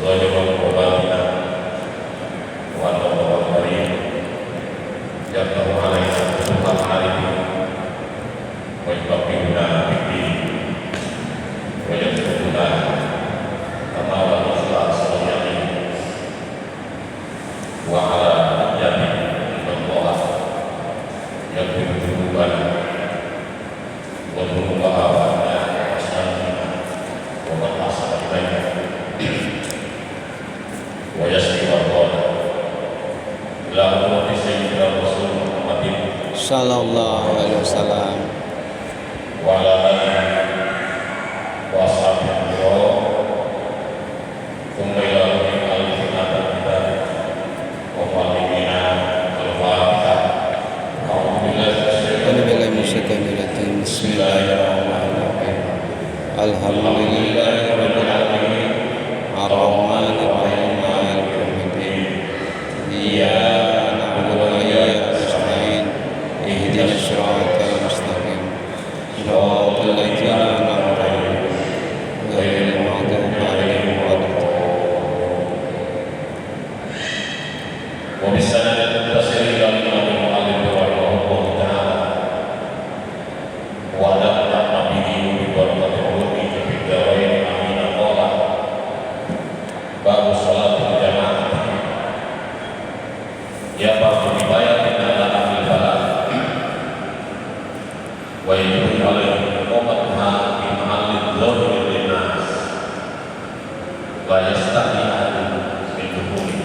ظاهرا وباطنا وأن الله الكريم يفتح علينا فتوح المعارف ويفقهنا في الدين ويرزقنا كمال الإخلاص واليقين وعلى أيامه إن الله يغفر ذنوبنا وذنوب آبائنا وأسلافنا ومن أحسن إلينا ويشفي مرضانا إلى حضرة سيدنا رسول محمد صلى الله عليه وسلم وعلى آله وأصحابه الكرام ثم إلى روح الفتنة الكتاب ومعلمينا الفاتحة أعوذ بالله من الشيطان الرجيم بسم الله الرحمن الرحيم الحمد لله رب العالمين الرحمن الرحيم مالك يوم الدين إياك نعبد وإياك نستعين اهدنا الصراط المستقيم صراط الذين أنعمت عليهم غير المغضوب عليهم ولا الضالين. وبالسند المتصل إلى الإمام المؤلف رحمه الله تعالى ونفعنا به ببركة علومه في الدارين آمين. قال باب صلاة الجماعة يفرض رواية على أهل الفلاح ويجب عليهم إقامتها في محل الظاهر للناس لا يستحي أحد من دخوله.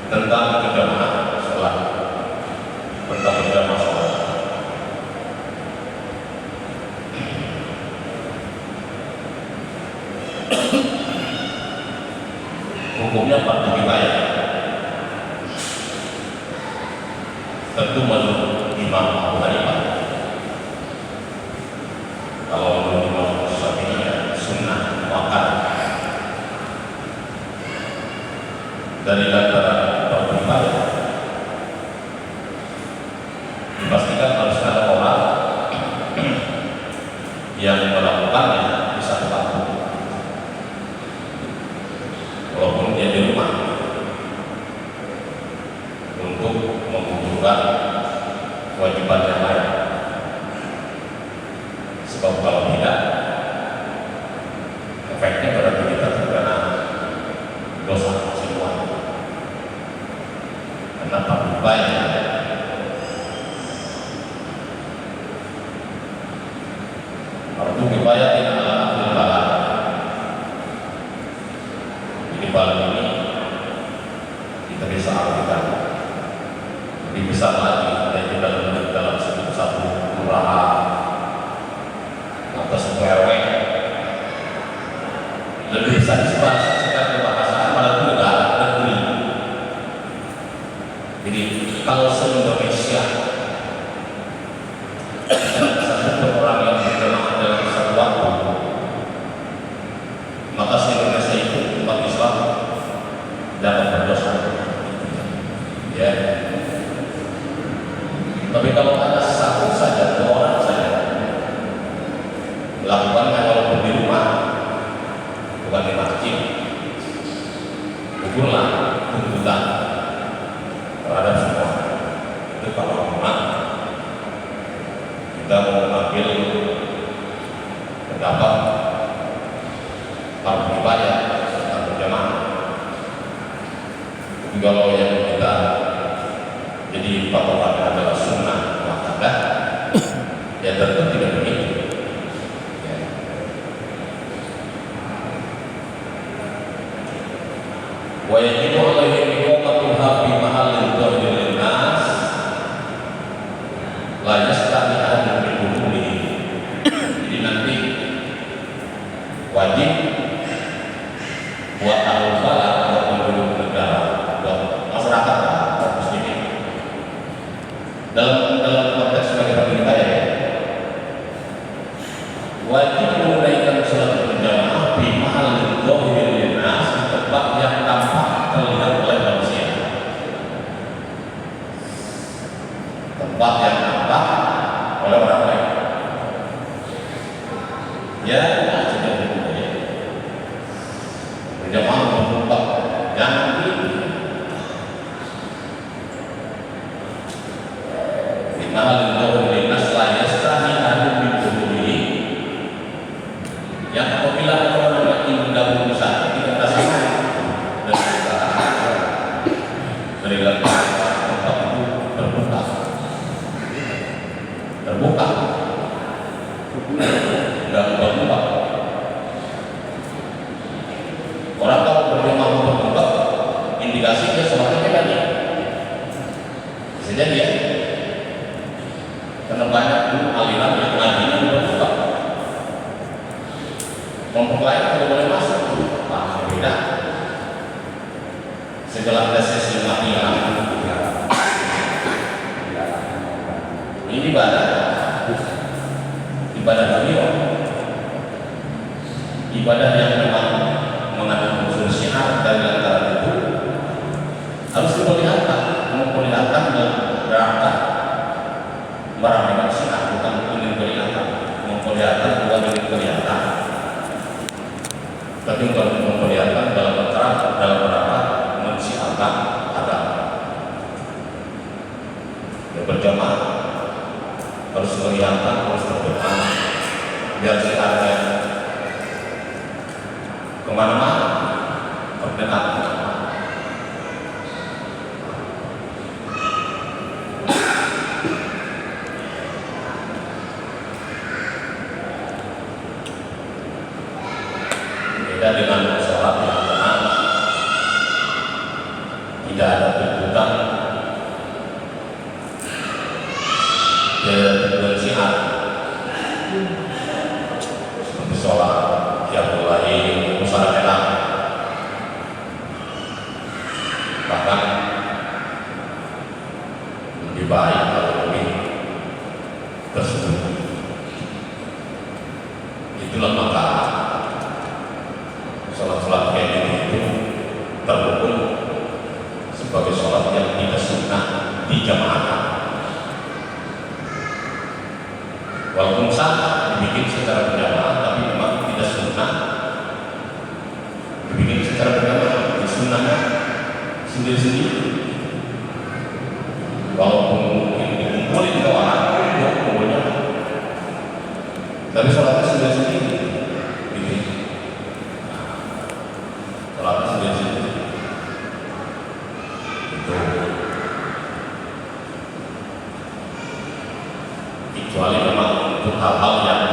Tentang berjamaah sholat, tentang berjamaah sholat. Hukumnya fardu kifayah. Tentu menurut Imam Abu Hanifah. Kalau menurut Imam Syafi'i sunnah muakkad. Dari antara fardu kifayah dipastikan harus ada orang yang melakukannya di satu waktu. Walaupun dia di rumah untuk mengumpulkan kewajiban yang lain. Sebab kalau tidak, efeknya berarti kita terkena dosa semua. Karena fardu kifayah fardu kifayah tidak ala ahli balad. Jadi balad ini kita bisa artikan lebih besar lagi dari dalam satu kelurahan atau satu RW. Lebih bisa disebut secara bahasa pada negara negeri. Jadi kalau se-Indonesia satu orang yang berjamaah dalam satu waktu, maka se-Indonesia itu umat Islam dapat berdosa. Ya. Tapi kalau ada satu saja, dua orang saja melakukannya walaupun di rumah, bukan di masjid, ukurlah tuntutan terhadap semua. Itu kalau memang kita mau mengambil pendapat fardu kifayah tentang berjamaah. Tapi kalau yang kita jadi patokan adalah sunnah muakkadah, ya tentu tidak begitu. Ya. Wa yajibu alaihi iqamatuha fi mahallin dhahir lin-nas la yastahi ahadun min dukhulihi. Jadi nanti wajib buat ahli balad atau penduduk negara, buat masyarakat kaum muslimin dalam konteks sebagai fardu kifayah ya, wajib menunaikan salat berjamaah di mahallin dhahir lin-nas, di tempat yang tampak terlihat oleh manusia, tempat yang tampak oleh orang lain. Ya, sudah komunikasi dia sholatnya tadi bisa jadi ya, karena banyak dulu aliran yang ngajinya berubah, kelompok lain tidak boleh masuk, beda. Setelah ada sesi latihan, ini ibadah beliau, ibadah yang memang mengandung unsur syiar dari antara itu harus diperlihatkan, memperlihatkan gerakan barang-barang syiar, bukan ingin kelihatan, memperlihatkan bukan ingin kelihatan, tapi untuk memperlihatkan dalam rangka mensiarkan agama. Ya, berjamaah harus kelihatan, harus berdoa, biar syiarnya kemana-mana, berdengar. Beda dengan sholat yang benar, tidak ada tuntutan dan syiar seperti sholat yang mulai musyawarah, bahkan lebih baik kalau lebih tersembunyi. Itulah maka sholat-sholat kayak gini itu terhukum sebagai sholat yang tidak sunnah dijamaahkan. Walaupun sah dibikin secara berjamaah, tapi memang tidak sunnah dibikin secara berjamaah. Sunnahnya sendiri-sendiri. Walaupun mungkin dikumpulin ke orang, kumpulnya, tapi sholatnya sendiri-sendiri. Gitu. Sholatnya sendiri-sendiri. Itu. Kecuali memang untuk hal-hal yang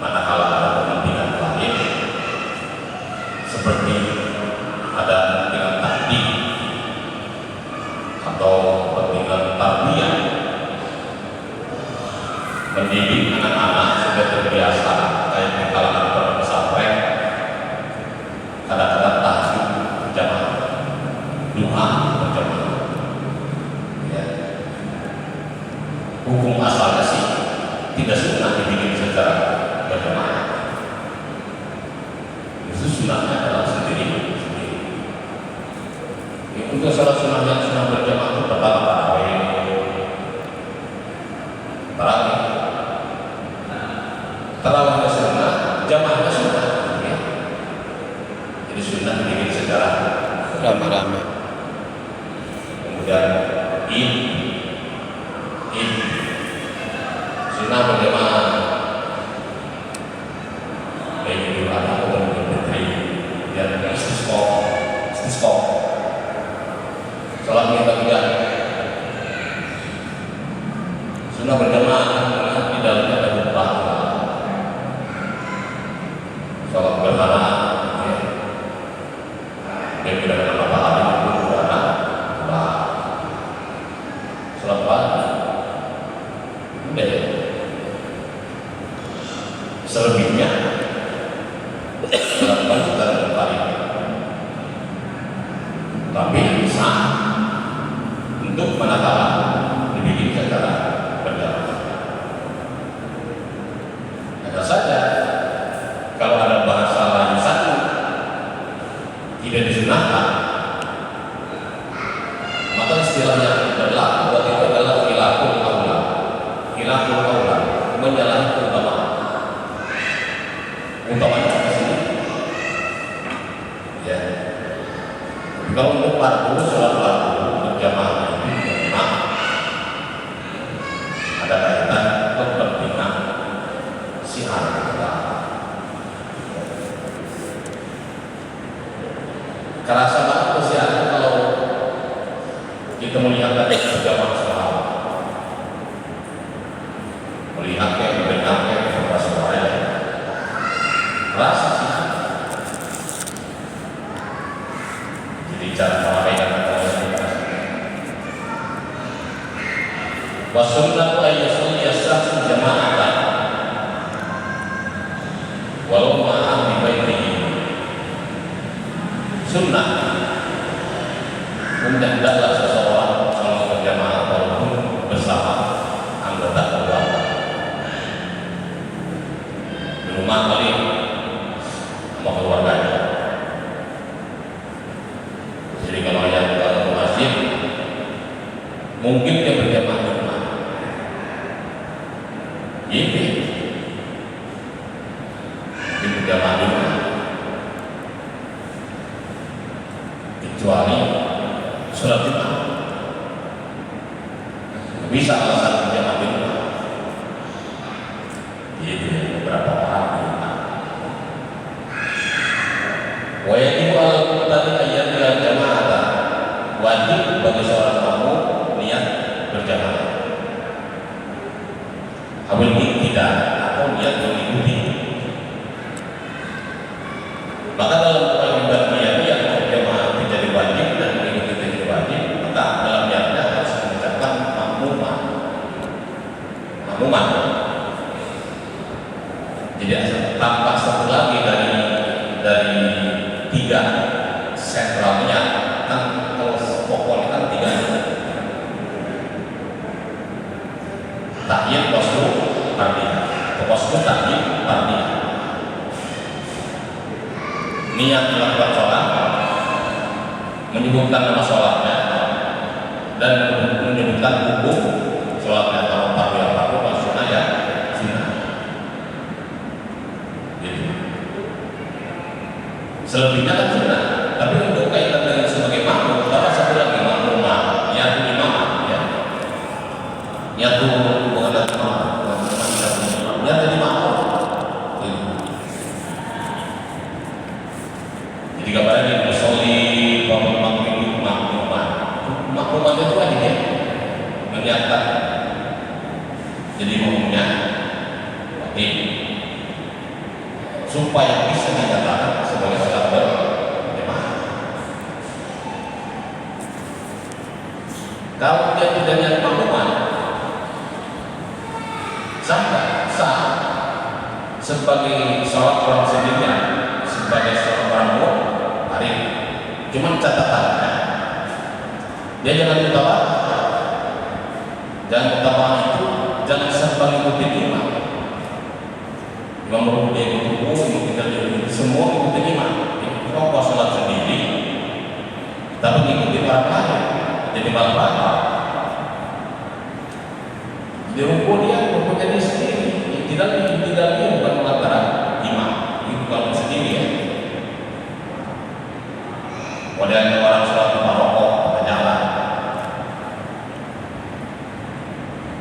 manakala ada kepentingan lain, seperti ada kepentingan takdim atau kepentingan tarbiyah, mendidik anak-anak sudah terbiasa kayak di kalangan pesantren, kadang-kadang tahajud berjamaah, duha berjamaah. Ya. Hukum asalnya sih tidak sunnah dibikin secara berjamaah. Itu sunnahnya adalah sendiri. Ya, untuk salah sunnah yang sunnah berjamaah itu pertama tarawih sunnah, jamaahnya sunnah. Ya. Jadi sunnah dibikin secara Rame-rame. Kemudian Id sunnah berjamaah, baik Idul Adha maupun Idul Fitri, dan istisqa, salat minta sunnah berjamaah di dalamnya ada beberapa salat berhala, ya, dan tidak ada apa hari itu karena salat pagi, udah ya. Selebihnya dilakukan secara berkali, tapi bisa untuk manakala dibikin secara berjamaah. Hanya saja kalau ada bahasa lain satu tidak disunahkan, maka istilah yang berlaku buat itu adalah khilaful aula, menyalahi keutamaan. Utamanya di sini, ya. Kalau untuk sholat fardu berjamaah itu memang ada kaitan kepentingan syiar. Kerasa banget syiarnya kalau kita melihat dari berjamaah sahabat, melihatnya, mendengarnya, suara-suara, rasa sih. Jadi cara Wa sunnatu ay yusalli as-sahsu jama'atan walau ma'a bi baitihi. Sunnah hendaklah seseorang salat berjamaah walaupun bersama anggota keluarga di rumah kali sama keluarganya. Jadi kalau yang ke masjid mungkin dia berjamaah di rumah. Ini mungkin berjamaah di rumah. Kecuali sholat Jumat bisa alasan berjamaah di rumah. Itu beberapa orang di rumah. Wa yajibu al-muqtadi ayat jamaah, wajib bagi seorang makmum niat berjamaah. Awal tidak atau niat mengikuti. Maka dalam kewajiban niat berjamaah menjadi wajib dan mengikuti menjadi wajib, maka dalam niatnya harus mengucapkan makmuman. Jadi tampak satu lagi dari tiga sentralnya, kan kalau pokoknya kan tiga. Tahiyat, waslu, fardiyah. Waslu, tahiyat, fardiyah. Niat melakukan sholat, menyebutkan nama sholatnya, dan menyebutkan hukum sholatnya. Kalau fardiyah, kalau sunnah ya sunnah. Gitu. Selebihnya kan sunnah. Tapi untuk kaitan dengan sebagai makmum, tambah satu lagi makmumah, niat imam, ya. Niat bukan dari makmum, niat dari makmum. Jadi kabarnya di musolli, makmumah itu wajib ya, menyiapkan. Jadi makmumnya wajib supaya bisa dikatakan sebagai salat berjamaah. Kalau dia tidak niat makmuman, sah sebagai sholat orang sendirian, sebagai sholat orang hari. Cuman catatannya dia jangan ketawa, itu jangan serba ngikutin imam. Imam baru dia ikuti, kita semua ngikutin imam. Kalau kau sholat sendiri, tapi ngikutin orang lain, jadi malah di ruku dia rukuknya dia sendiri. Tidak bukan lantaran imam, itu kalau sendiri ya. Kemudian orang sholat rokok berjalan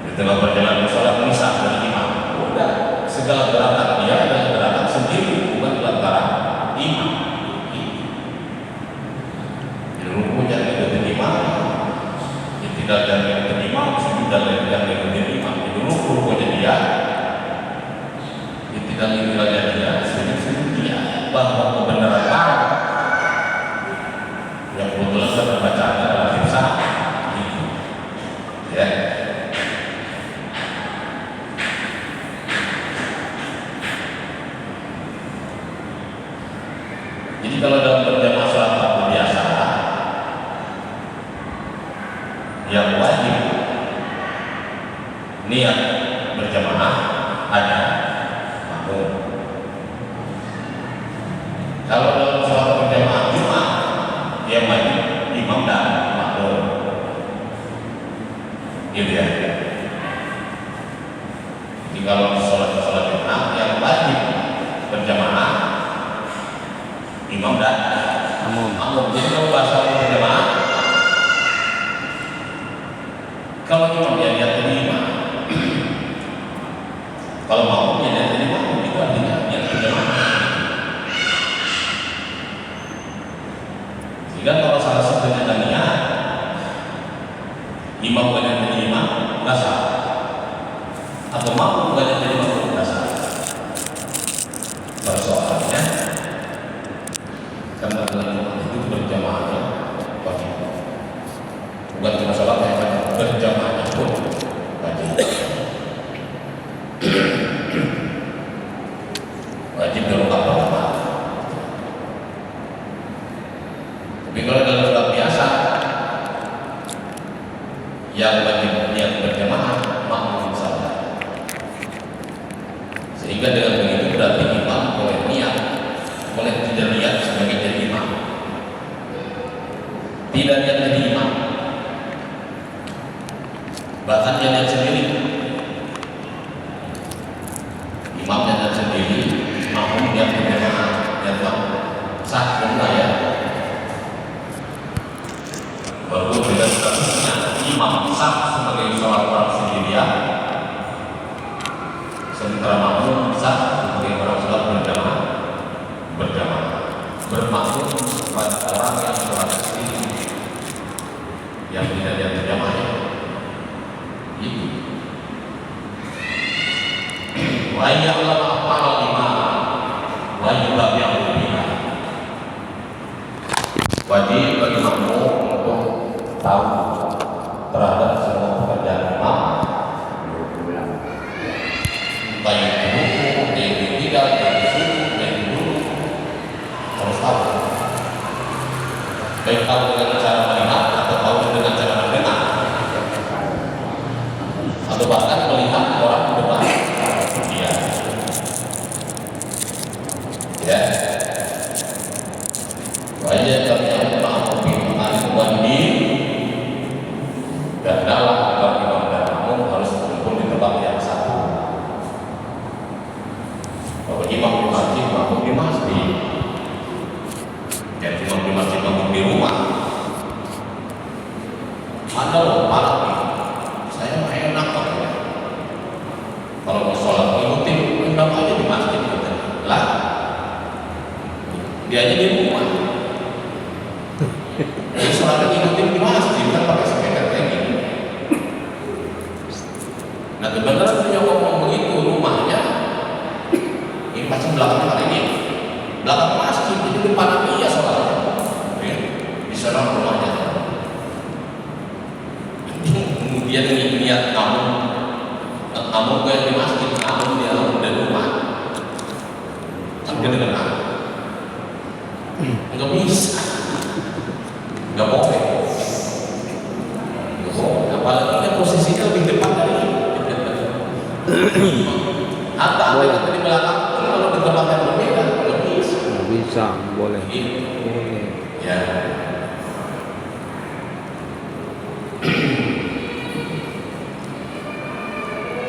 di tengah perjalanan sholat misah dari imam. Udah segala gerakan dia adalah gerakan sendiri, bukan lantaran imam. Di rukunya ikutin imam, tidak dan ikutin imam, sudah dan ikutin imam. Itu rukunya dia. Dan nilainya dia, sering dia bahwa kebenaran Allah yang kebetulan saya membacaannya relatif sah, gitu, ya. Jadi kalau dalam berjamaah sholat fardu biasa, yang wajib niat berjamaah ada. Kalau dalam sholat berjamaah Jumat, yang wajib imam dan makmum, gitu ya. Jadi kalau sholat Jumat, yang wajib berjamaah imam dan makmum. Jadi kalau bahasa berjamaah, kalau imam ya niat jadi imam, kalau makmum ya niat jadi makmum, itu artinya niat berjamaah. Sehingga kalau salah satunya niat, imam bukan yang jadi imam, nggak sah. Atau makmum bukan yang jadi makmum, nggak sah. Persoalannya, karena dalam itu berjamaahnya wajib. Bukan cuma sholat yang wajib, berjamaahnya pun Tapi kalau dalam sholat biasa yang berjamaah makmum saja. Sehingga dengan begitu berarti imam boleh niat, boleh tidak niat sebagai jadi imam, tidak niat jadi imam, bahkan dia niat sendiri. Imam niat sendiri, makmum niat berjamaah, niat sah pun ya. Baru beda statusnya imam sah sebagai sholat orang sendirian, sementara makmum sah sebagai orang sholat berjamaah bermaksud pada orang yang sholat sendiri yang tidak dia berjamaah itu. Wajib Allah para imam, wajib yang berbeda. Wajib bagi makmum untuk tahu terhadap semua pekerjaan imam, baik itu tidak, baik itu harus tahu. Baik tahu dengan cara melihat atau tahu dengan cara mendengar, atau bahkan melihat orang di depan dia. Ya, wajib bagi makmum wajib dan dalam agar imam dan makmum harus kumpul di tempat yang satu. Kalau imam di masjid, makmum di masjid. Dan imam di masjid, makmum di rumah. Ada loh para saya enak katanya. Kalau mau sholat ngikutin, undang aja di masjid katanya. Lah, dia aja di rumah. Jadi sholatnya ngikutin di masjid kan pakai speaker kayak gini. Nah kebenaran punya ngomong begitu rumahnya ini macam belakang hari ini, belakang masjid itu depan dia sholatnya, ya, di sana rumahnya. Kemudian niat kamu kayak di masjid, kamu dia di rumah, kan dia dengar, nggak bisa. Nggak boleh. Apalagi kan posisinya lebih depan dari hatta ada di belakang kalau di tempat yang berbeda nggak bisa. Nggak bisa, boleh. Boleh. Ya.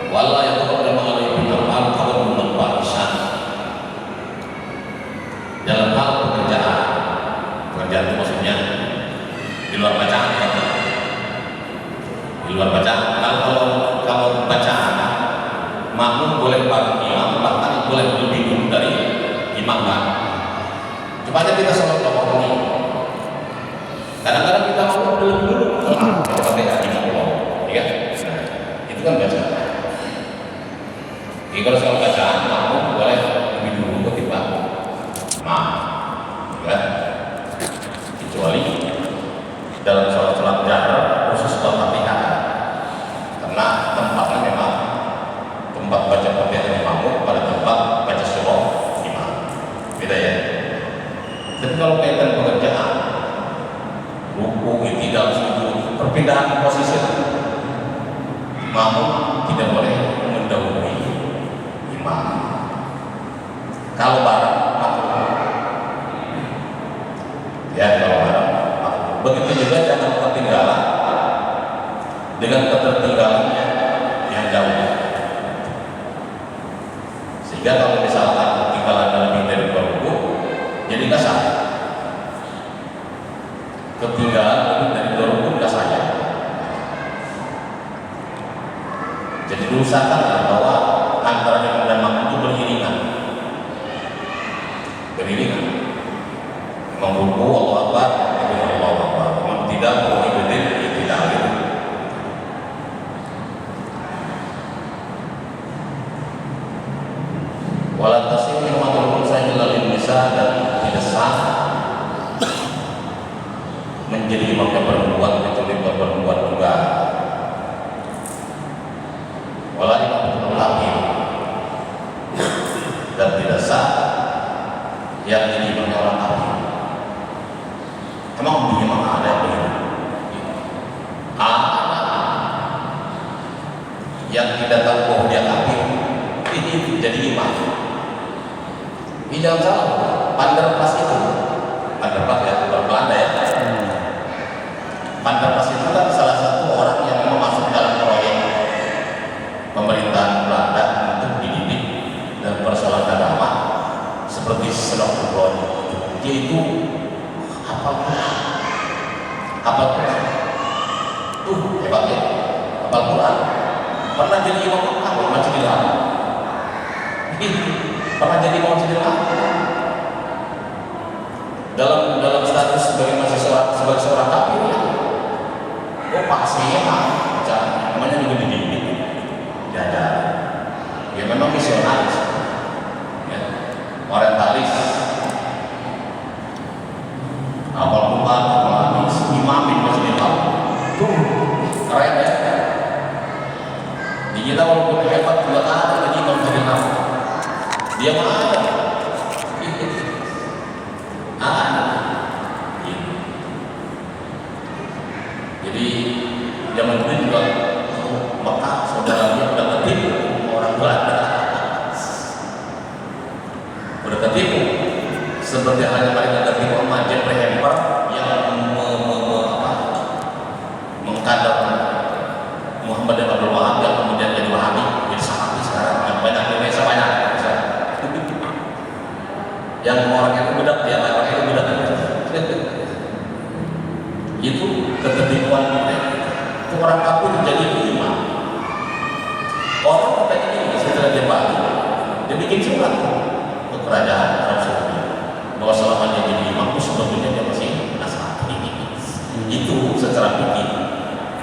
Wala yang terdapat alaihi al qawl min al-fahishan. Dalam hal pekerjaan itu maksudnya di luar bacaan ya. Di luar bacaan. Kalau bacaan makmum boleh bareng imam, bahkan boleh lebih dulu dari imam kan. Coba aja kita sholat ini. Kadang-kadang kita mau lebih dulu. Kita pakai imam ya. Itu kan bacaan. Jadi kalau soal bacaan makmum boleh lebih dulu ketimbang imam. Ya. Kecuali dalam sholat jahar khusus Fatihah, karena tempatnya memang tempat baca Fatihah makmum pada tempat baca surah imam, beda ya. Tapi kalau kaitan pekerjaan, ruku, tidak sujud, perpindahan posisi, makmum tidak boleh mendahului imam. Kalau bareng makmum, ya kalau bareng. Begitu juga jangan ketinggalan dengan ketertinggalannya yang jauh. Sehingga kalau misalkan ketinggalan lebih dari 2 ruku, jadi nggak sah. Ketinggalan lebih dari 2 ruku nggak sah ya. Jadi diusahakan bahwa antara imam dan makmum itu beriringan. Imam ruku, Allahu Akbar, tidak boleh berdiri tidak gitu. Walau tasih firmatul saya lalil nisa dan tidak sah menjadi imam perempuan kecuali perempuan juga. Walau imam laki dan tidak sah yang jadi imam orang laki. Emang Pas itu, Pas ya, orang Belanda ya. Pas itu kan salah satu orang yang masuk dalam proyek pemerintahan Belanda untuk dididik dan persoalan agama seperti selok proyek. Dia itu hafal Quran. Hebat ya, hafal Quran. Pernah jadi imam Masjidil Haram. Pernah jadi imam Masjidil Haram. Dalam status sebagai seorang kafir ya. Oh pasti ya, namanya juga dididik, diajar. Ya memang misionaris, ya, orientalis, hafal Quran, hafal hadis, imamin Masjidil Haram. Keren ya. Di kita walaupun hebat juga ada jadi imam Masjidil Haram. Dia mana? Jadi zaman dulu juga Mekah saudara dia udah ketipu orang Belanda, udah ketipu seperti halnya mereka ketipu sama Jeffrey Hamper yang mengkadar Muhammad Abdul Wahab yang kemudian jadi Wahabi, jadi Salafi sekarang yang banyak di Indonesia banyak. Yang orang itu bedak dia, orang itu bedak itu ketipuan mereka. Itu orang kafir jadi imam. Orang katanya ini setelah dia balik, dia bikin surat ke kerajaan Arab Saudi bahwa selama dia jadi imam itu sebetulnya dia masih Nasrani. Itu secara fikih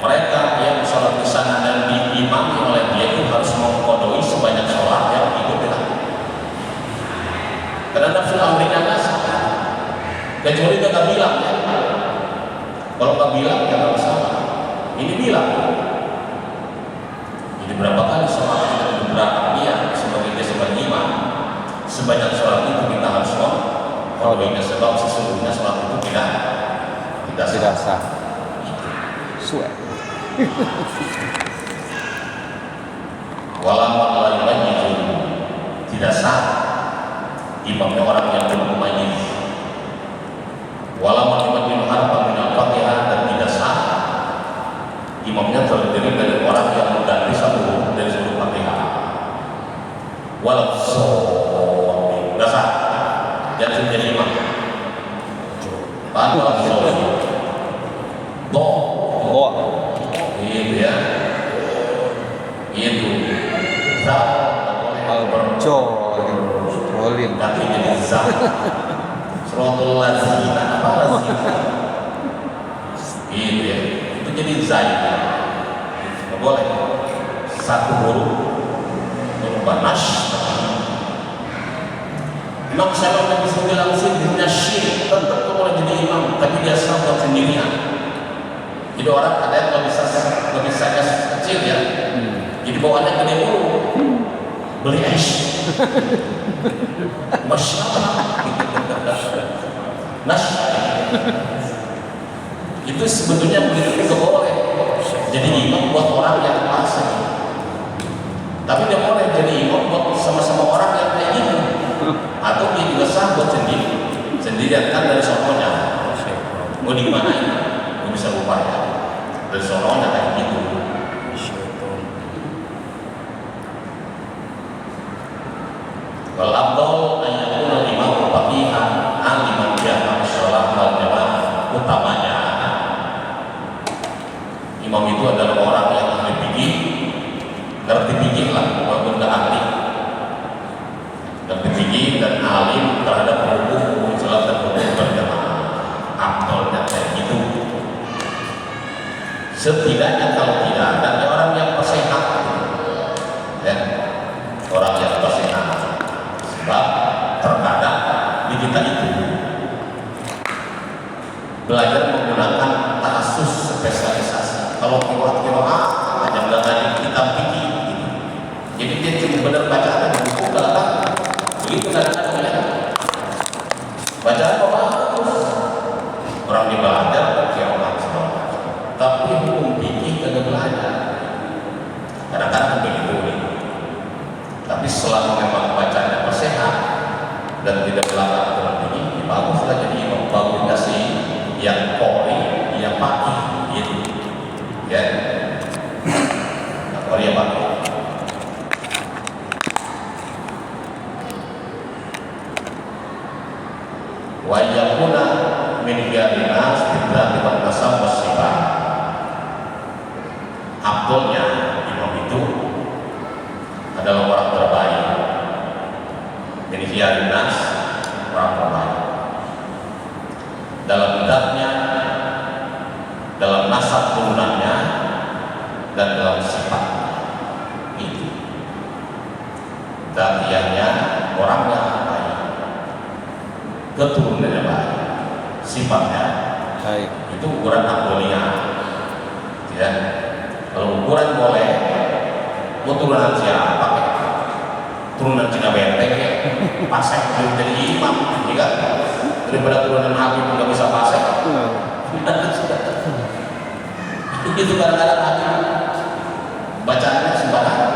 mereka yang sholat di sana dan diimami oleh dia itu harus mengkodoi sebanyak sholat yang ikut dengan. Karena nafsul amrinya nasab, kecuali dia nggak bilang ya. Kalau nggak bilang ya nggak masalah. Ini bilang. Jadi berapa kali sholat kita beberapa dia sebagai imam, sebanyak sholat itu kita harus mengkodoi sebab sesungguhnya sholat itu tidak sah. Suwe. Walaupun lain itu tidak sah, imamnya orang yang belum memayyiz. Walaupun imam bin Harba bin Al-Fatihah dan tidak sah, imamnya terdiri dari orang yang mengganti satu huruf dari seluruh Fatihah. Walaupun tidak sah, jadi menjadi imam. Tanpa itu ya, itu Rolin tapi jadi zat srotul lazina apa lazina itu ya, itu jadi zat nggak boleh satu huruf banas. Imam Syafi'i bisa bilang sendirinya syirik, tetap boleh jadi imam tapi dia sahabat sendirian. Jadi orang ada yang nggak bisa kecil ya, jadi bawaannya gede dulu, beli es, masya Allah, itu sebetulnya begitu nggak boleh. Jadi imam buat orang yang fasik, tapi dia boleh jadi imam buat sama-sama orang yang kayak gitu, atau dia juga sah buat sendirian kan dari sononya, mau di mana ini? Bisa berupaya dari sononya kayak gitu. Wal afdal an yakuna imam faqihan aliman jama'a shalah wal jamaah. Utamanya imam itu adalah orang yang ahli fikih, ngerti fikih lah walaupun nggak ahli, ngerti fikih dan alim terhadap hukum salat dan hukum berjamaah. Afdalnya kayak gitu. Setidaknya kalau tidak ada orang yang persehat, ya, orang yang persehat, sebab terkadang di kita itu belajar menggunakan tahasus spesialisasi. Kalau kira-kira aja nggak ada kitab fikih, gitu. Jadi dia cuma benar bacaan di buku kadang begitu kadang-kadang ya. Bacaan apa bagus, orang dibelajar kayak orang semua. Tapi hukum fikih kagak belajar. Kadang-kadang begitu nih. Tapi selama memang bacanya sehat dan tidak melanggar aturan fikih, wa yakuna min ghayrinas bidzati wal nasab was-sifat. Abdulnya imam itu adalah orang terbaik, min ghayrinas, orang terbaik dalam zatnya, dalam nasab turunannya, dan dalam sifat itu. Zatiannya orangnya baik, keturunannya baik, sifatnya baik. itu ukuran abdolia. Ya, kalau ukuran boleh, mau turunan siapa? Pakai turunan Cina Benteng ya, pasek jadi imam, ya kan? Daripada turunan Habib nggak bisa pasek. Itu kadang-kadang Habib bacaannya sembarangan.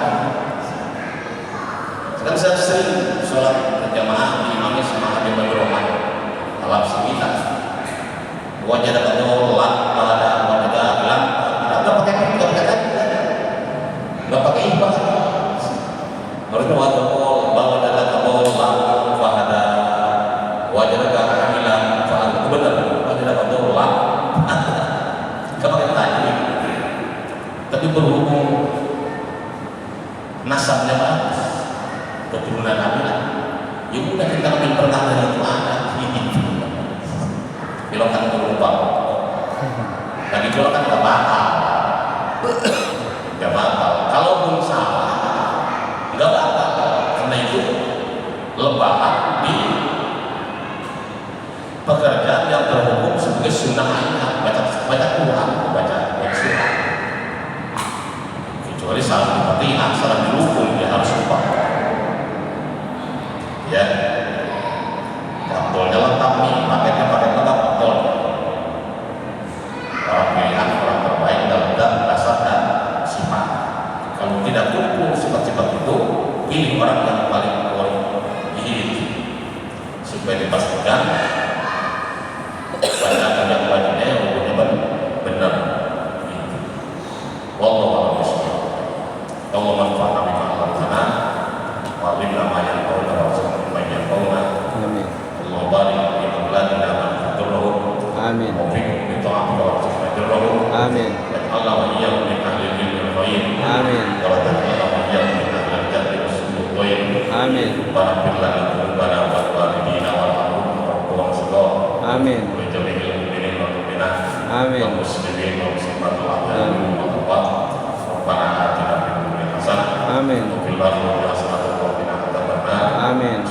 Sekarang saya sering sholat berjamaah diimami sama Habib Rahman alam semita. Wajah dapat nolak, ada wajah bilang, nggak pakai nggak pakai ikhlas. Harusnya wajah kol, bawa dada ke bola, wahada wajah dapat bilang, itu benar, wajah dapat nolak, nggak pakai tadi. Tapi berhubung nasabnya bagus, keturunan Nabi, ya udah kita ambil pertanda itu ada. Bilokan berubah, lagi bilokan nggak bakal, nggak bakal. Kalaupun salah, nggak bakal, karena itu lebah di pekerjaan yang terhukum sebagai sunnah ayat, baca Quran, baca sunnah. Kecuali salah di Fatihah, salah di rukun, dia harus lupa. Ya, abdolnya lengkap nih, paketnya paket lengkap abdol. Orang pilihan orang terbaik dalam dasar dan sifat. Kalau tidak kumpul sifat-sifat itu, pilih orang yang paling kualitas supaya dipastikan bacaan yang wajibnya yang hukumnya benar. Wallahu a'lam bishawab. Allah manfaatkan bima 'allamtana wa 'allimna ma yanfa'una wa rzuqna ma yanfa'una. Amin. Allah barik fi auladina man yadurruhum. Amin. Wa fi ta'atika wa rzuqna yadurruhum. Amin. Allah wa iyyakum min ahli al-ilmi wal khair. Amin. Wa ta'ala wa iyyakum min ahli al-jahli was sujud dhaif. Amin. Barakallahu lana dhunubana wa walidina wal amwat wa sallallahu. Amin. Wa jami'il mu'minin wal mu'minat. Amin. Wal muslimin wal muslimat wal ahli wal amwat. Rabbana atina fid dunya hasanah. Amin. Wa fil akhirati hasanah wa qina adzabannar. Amin.